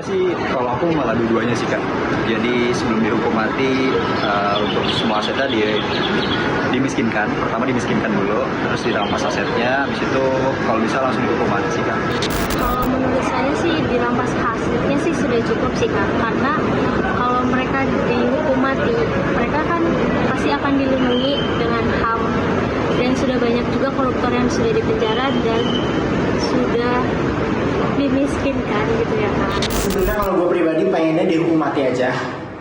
sih, kalau aku malah dua-duanya sih Kak. Jadi sebelum dihukum mati, untuk semua asetnya dimiskinkan. Pertama dimiskinkan dulu, terus dirampas asetnya, habis itu kalau bisa langsung dihukum mati sih Kak. Kalau menurut saya sih dirampas hasilnya sih sudah cukup sih Kak. Karena kalau mereka dihukum mati, mereka kan pasti akan dilindungi dengan HAM. Dan sudah banyak juga koruptor yang sudah dipenjara dan sudah dimiskinkan gitu ya Kak. Sebenarnya kalau gue pribadi pengennya dihukum mati aja.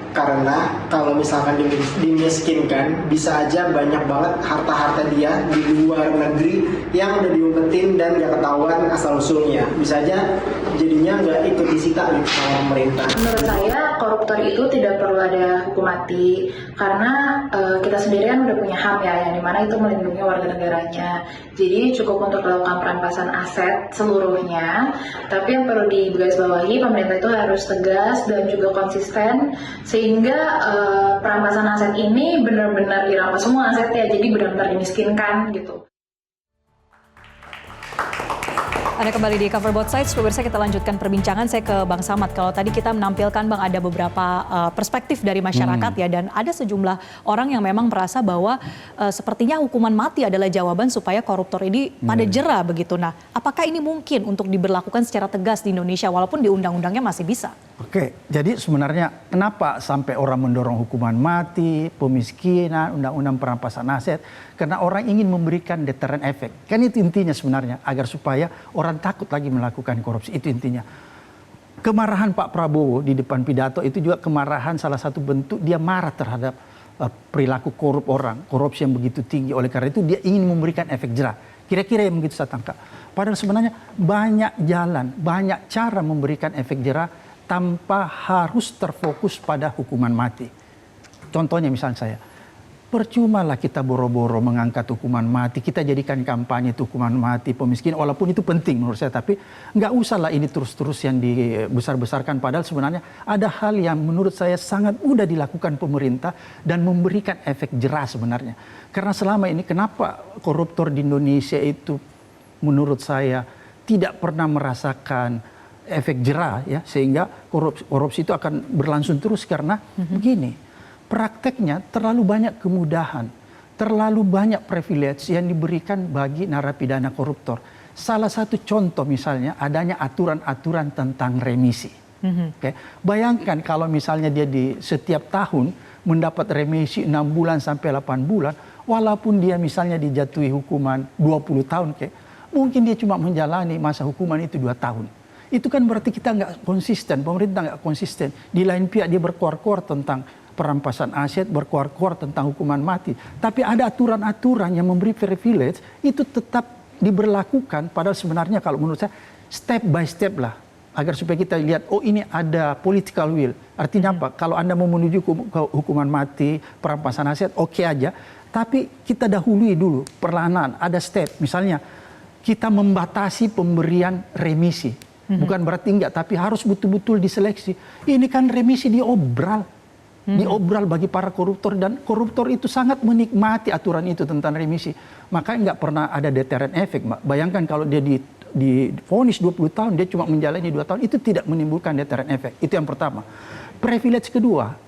Karena kalau misalkan dimiskinkan, bisa aja banyak banget harta-harta dia di luar negeri yang udah diumpetin dan gak ketahuan asal-usulnya. Bisa aja jadinya nggak ikut disita gitu sama pemerintah. Menurut saya koruptor itu tidak perlu ada hukum mati karena kita sendiri kan udah punya HAM ya, yang dimana itu melindungi warga negaranya. Jadi cukup untuk melakukan perampasan aset seluruhnya. Tapi yang perlu digarisbawahi, pemerintah itu harus tegas dan juga konsisten sehingga perampasan aset ini benar-benar dirampas semua asetnya, jadi benar-benar dimiskinkan gitu. Anda kembali di Cover Both Sides, pemirsa, kita lanjutkan perbincangan. Saya ke Bang Samad. Kalau tadi kita menampilkan Bang ada beberapa perspektif dari masyarakat ya, dan ada sejumlah orang yang memang merasa bahwa sepertinya hukuman mati adalah jawaban supaya koruptor ini pada jera begitu. Nah, apakah ini mungkin untuk diberlakukan secara tegas di Indonesia walaupun di undang-undangnya masih bisa? Oke, jadi sebenarnya kenapa sampai orang mendorong hukuman mati, pemiskinan, undang-undang perampasan aset? Karena orang ingin memberikan deterrent efek. Kan itu intinya sebenarnya, agar supaya orang takut lagi melakukan korupsi. Itu intinya. Kemarahan Pak Prabowo di depan pidato itu juga kemarahan, salah satu bentuk dia marah terhadap perilaku korup orang, korupsi yang begitu tinggi. Oleh karena itu dia ingin memberikan efek jerah. Kira-kira yang begitu saya tangkap. Padahal sebenarnya banyak jalan, banyak cara memberikan efek jerah tanpa harus terfokus pada hukuman mati. Contohnya misalnya saya, percumalah kita boro-boro mengangkat hukuman mati, kita jadikan kampanye itu hukuman mati, pemiskinan, walaupun itu penting menurut saya, tapi nggak usahlah ini terus-terus yang dibesar-besarkan. Padahal sebenarnya ada hal yang menurut saya sangat mudah dilakukan pemerintah dan memberikan efek jerah sebenarnya. Karena selama ini kenapa koruptor di Indonesia itu menurut saya tidak pernah merasakan efek jerah ya, sehingga korupsi itu akan berlangsung terus karena begini, prakteknya terlalu banyak kemudahan, terlalu banyak privilege yang diberikan bagi narapidana koruptor. Salah satu contoh misalnya adanya aturan-aturan tentang remisi. Oke. Bayangkan kalau misalnya dia di setiap tahun mendapat remisi 6 bulan sampai 8 bulan, walaupun dia misalnya dijatuhi hukuman 20 tahun, mungkin dia cuma menjalani masa hukuman itu 2 tahun. Itu kan berarti kita nggak konsisten, pemerintah nggak konsisten. Di lain pihak dia berkuar-kuar tentang perampasan aset, berkuar-kuar tentang hukuman mati. Tapi ada aturan-aturan yang memberi privilege, itu tetap diberlakukan. Padahal sebenarnya kalau menurut saya, step by step lah. Agar supaya kita lihat, oh ini ada political will. Artinya apa? Kalau Anda mau menuju ke hukuman mati, perampasan aset, oke aja. Tapi kita dahului dulu, perlahan-lahan, ada step. Misalnya, kita membatasi pemberian remisi. Bukan berarti enggak, tapi harus betul-betul diseleksi. Ini kan remisi diobral. Diobral bagi para koruptor, dan koruptor itu sangat menikmati aturan itu tentang remisi. Makanya enggak pernah ada deterrent efek. Bayangkan kalau dia divonis 20 tahun, dia cuma menjalani 2 tahun, itu tidak menimbulkan deterrent efek. Itu yang pertama. Privilege kedua,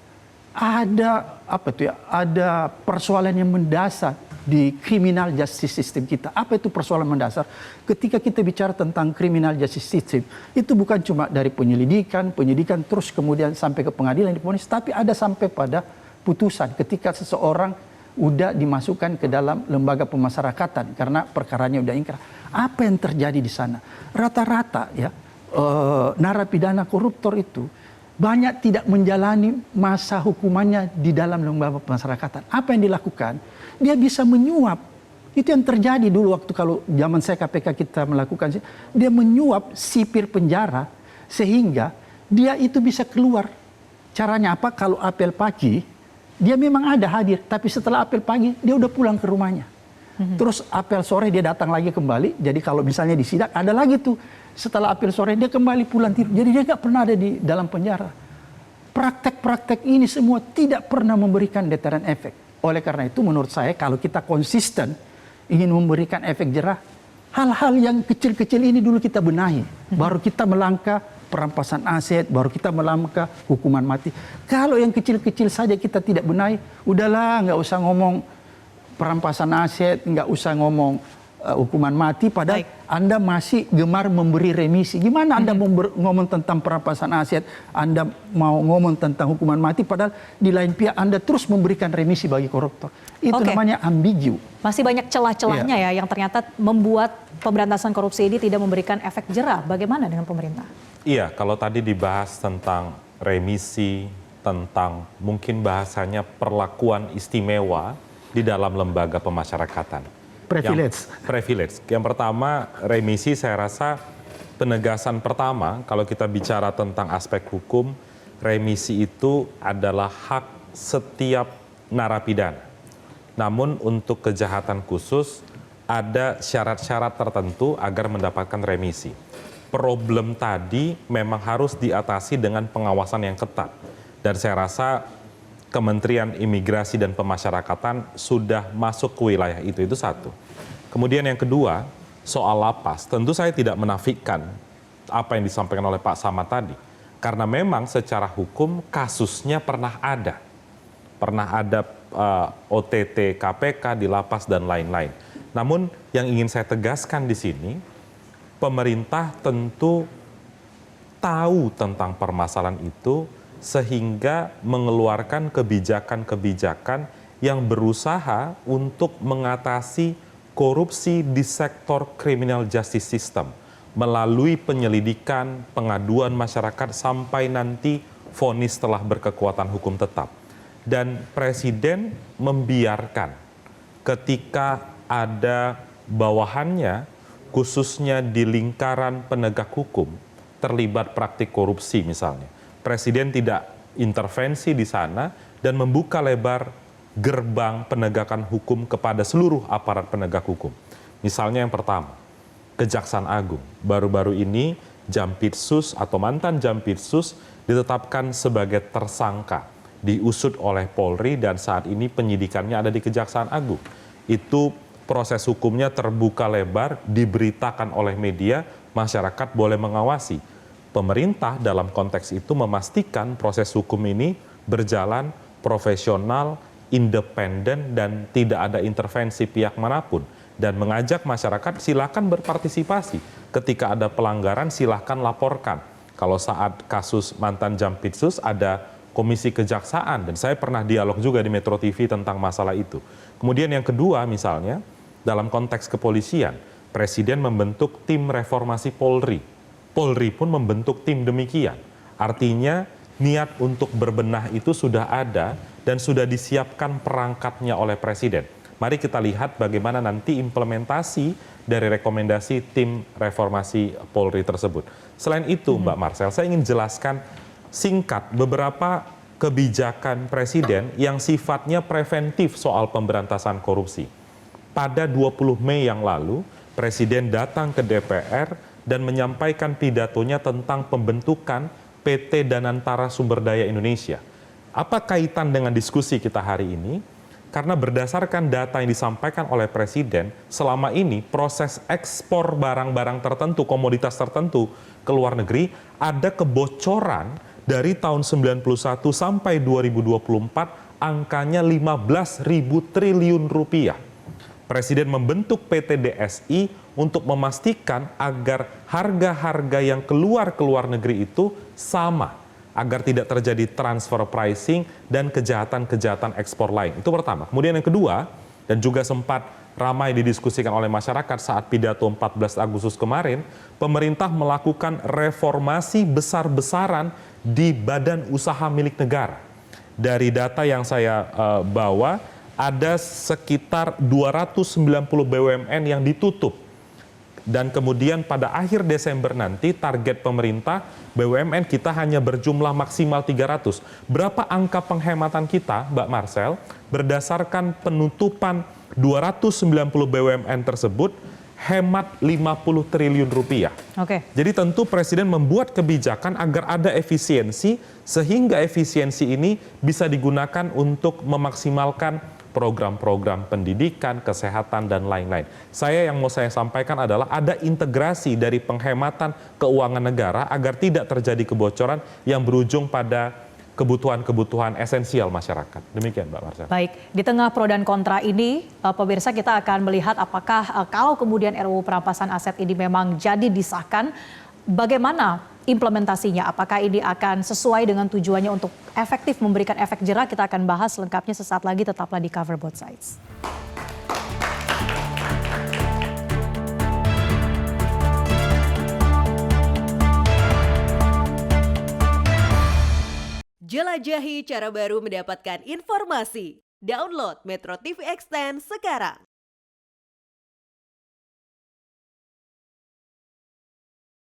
ada persoalan yang mendasar di criminal justice system kita. Apa itu persoalan mendasar? Ketika kita bicara tentang criminal justice system, itu bukan cuma dari penyidikan terus kemudian sampai ke pengadilan divonis, tapi ada sampai pada putusan ketika seseorang udah dimasukkan ke dalam lembaga pemasyarakatan karena perkaranya udah ingkrah. Apa yang terjadi di sana? Rata-rata ya narapidana koruptor itu banyak tidak menjalani masa hukumannya di dalam lembaga pemasyarakatan. Apa yang dilakukan? Dia bisa menyuap. Itu yang terjadi dulu waktu kalau zaman saya KPK kita melakukan. Dia menyuap sipir penjara sehingga dia itu bisa keluar. Caranya apa? Kalau apel pagi, dia memang ada hadir. Tapi setelah apel pagi, dia udah pulang ke rumahnya. Terus apel sore dia datang lagi kembali. Jadi kalau misalnya disidak, ada lagi tuh. Setelah apel sore dia kembali pulang tidur. Jadi dia nggak pernah ada di dalam penjara. Praktek-praktek ini semua tidak pernah memberikan deterrent efek. Oleh karena itu menurut saya kalau kita konsisten ingin memberikan efek jerah, hal-hal yang kecil-kecil ini dulu kita benahi. Baru kita melangkah perampasan aset, baru kita melangkah hukuman mati. Kalau yang kecil-kecil saja kita tidak benahi, udahlah nggak usah ngomong perampasan aset, nggak usah ngomong hukuman mati, padahal Anda masih gemar memberi remisi. Gimana Anda mau ngomong tentang perampasan aset, Anda mau ngomong tentang hukuman mati, padahal di lain pihak Anda terus memberikan remisi bagi koruptor. Itu namanya ambigu. Masih banyak celah-celahnya ya yang ternyata membuat pemberantasan korupsi ini tidak memberikan efek jera. Bagaimana dengan pemerintah? Iya, kalau tadi dibahas tentang remisi, tentang mungkin bahasanya perlakuan istimewa di dalam lembaga pemasyarakatan. Privilege. Yang pertama, remisi saya rasa penegasan pertama, kalau kita bicara tentang aspek hukum, remisi itu adalah hak setiap narapidana. Namun untuk kejahatan khusus, ada syarat-syarat tertentu agar mendapatkan remisi. Problem tadi memang harus diatasi dengan pengawasan yang ketat. Dan saya rasa Kementerian Imigrasi dan Pemasyarakatan sudah masuk ke wilayah itu satu. Kemudian yang kedua, soal lapas. Tentu saya tidak menafikan apa yang disampaikan oleh Pak Samad tadi. Karena memang secara hukum kasusnya pernah ada. Pernah ada OTT KPK di lapas dan lain-lain. Namun yang ingin saya tegaskan di sini, pemerintah tentu tahu tentang permasalahan itu, sehingga mengeluarkan kebijakan-kebijakan yang berusaha untuk mengatasi korupsi di sektor criminal justice system melalui penyelidikan, pengaduan masyarakat sampai nanti vonis telah berkekuatan hukum tetap. Dan Presiden membiarkan ketika ada bawahannya, khususnya di lingkaran penegak hukum, terlibat praktik korupsi misalnya. Presiden tidak intervensi di sana dan membuka lebar gerbang penegakan hukum kepada seluruh aparat penegak hukum. Misalnya yang pertama, Kejaksaan Agung. Baru-baru ini Jampitsus atau mantan Jampitsus ditetapkan sebagai tersangka, diusut oleh Polri dan saat ini penyidikannya ada di Kejaksaan Agung. Itu proses hukumnya terbuka lebar, diberitakan oleh media, masyarakat boleh mengawasi. Pemerintah dalam konteks itu memastikan proses hukum ini berjalan profesional, independen, dan tidak ada intervensi pihak manapun. Dan mengajak masyarakat silakan berpartisipasi. Ketika ada pelanggaran silakan laporkan. Kalau saat kasus mantan Jampitsus ada komisi kejaksaan, dan saya pernah dialog juga di Metro TV tentang masalah itu. Kemudian yang kedua misalnya, dalam konteks kepolisian, Presiden membentuk tim reformasi Polri. Polri pun membentuk tim demikian. Artinya niat untuk berbenah itu sudah ada dan sudah disiapkan perangkatnya oleh Presiden. Mari kita lihat bagaimana nanti implementasi dari rekomendasi tim reformasi Polri tersebut. Selain itu, Mbak Marcel, saya ingin jelaskan singkat beberapa kebijakan Presiden yang sifatnya preventif soal pemberantasan korupsi. Pada 20 Mei yang lalu, Presiden datang ke DPR dan menyampaikan pidatonya tentang pembentukan PT Danantara Sumber Daya Indonesia. Apa kaitan dengan diskusi kita hari ini? Karena berdasarkan data yang disampaikan oleh Presiden, selama ini proses ekspor barang-barang tertentu, komoditas tertentu ke luar negeri, ada kebocoran dari tahun 91 sampai 2024, angkanya 15.000 triliun rupiah. Presiden membentuk PT DSI untuk memastikan agar harga-harga yang keluar ke luar negeri itu sama, agar tidak terjadi transfer pricing dan kejahatan-kejahatan ekspor lain. Itu pertama. Kemudian yang kedua, dan juga sempat ramai didiskusikan oleh masyarakat saat pidato 14 Agustus kemarin, pemerintah melakukan reformasi besar-besaran di badan usaha milik negara. Dari data yang saya bawa, ada sekitar 290 BUMN yang ditutup. Dan kemudian pada akhir Desember nanti target pemerintah BUMN kita hanya berjumlah maksimal 300. Berapa angka penghematan kita, Mbak Marcel, berdasarkan penutupan 290 BUMN tersebut, hemat 50 triliun rupiah. Oke. Jadi tentu Presiden membuat kebijakan agar ada efisiensi, sehingga efisiensi ini bisa digunakan untuk memaksimalkan program-program pendidikan, kesehatan, dan lain-lain. Yang mau saya sampaikan adalah ada integrasi dari penghematan keuangan negara agar tidak terjadi kebocoran yang berujung pada kebutuhan-kebutuhan esensial masyarakat. Demikian, Mbak Marsha. Baik, di tengah pro dan kontra ini, pemirsa, kita akan melihat apakah kalau kemudian RUU perampasan aset ini memang jadi disahkan, bagaimana implementasinya? Apakah ini akan sesuai dengan tujuannya untuk efektif memberikan efek jera? Kita akan bahas lengkapnya sesaat lagi, tetaplah di Cover Both Sides. Jelajahi cara baru mendapatkan informasi. Download Metro TV Extend sekarang.